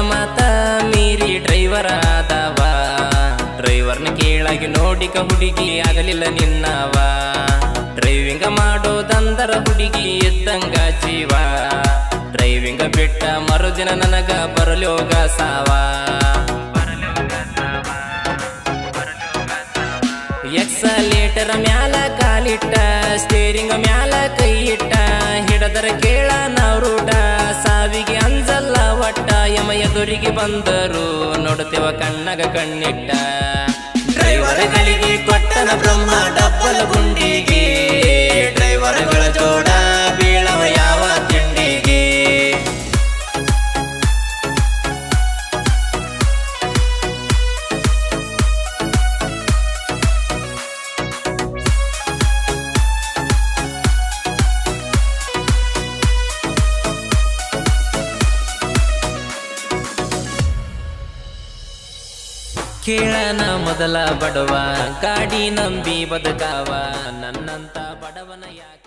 ಮಾತ ಮೀರಿ ಡ್ರೈವರ್ ಆದವ ಡ್ರೈವರ್ನ ಕೇಳಾಗಿ ನೋಡಿಕ ಹುಡುಗಿ ಆಗಲಿಲ್ಲ ನಿನ್ನವ ಡ್ರೈವಿಂಗ್ ಮಾಡೋದಂದರ ಹುಡುಗಿ ಇದ್ದಂಗ ಜೀವ ಡ್ರೈವಿಂಗ್ ಬಿಟ್ಟ ಮರುದಿನ ನನಗ ಬರಲೋಗ ಸಾವ ಎಕ್ಸಲೇಟರ್ ಮ್ಯಾಲ ಕಾಲಿಟ್ಟ ಸ್ಟೇರಿಂಗ್ ಮ್ಯಾಲ ಕೈ ಇಟ್ಟ ಹಿಡದರ ಕೇಳ ನಾವು ರೂಟ ಸಾವಿಗೆ ಅಂಜಲ್ಲ ಒಟ್ಟ ಯಮ ಎದುರಿಗೆ ಬಂದರು ನೋಡುತ್ತೇವ ಕಣ್ಣಗ ಕಣ್ಣಿಟ್ಟ ಡ್ರೈವರ್ಗಳಿಗೆ ಕೊಟ್ಟನ ಬ್ರಹ್ಮ ಡಬ್ಬಲ್ ಗುಂಡಿಗೆ ಡ್ರೈವರ್ಗಳ ಜೋಡ ಬೀಳವ ಯಾವ ತಿಂಡಿಗೆ ಕೇಳನ ಮೊದಲ ಬಡವ ಗಾಡಿ ನಂಬಿ ಬದುಕಾವ ನನ್ನಂತ ಬಡವನ ಯಾಕೆ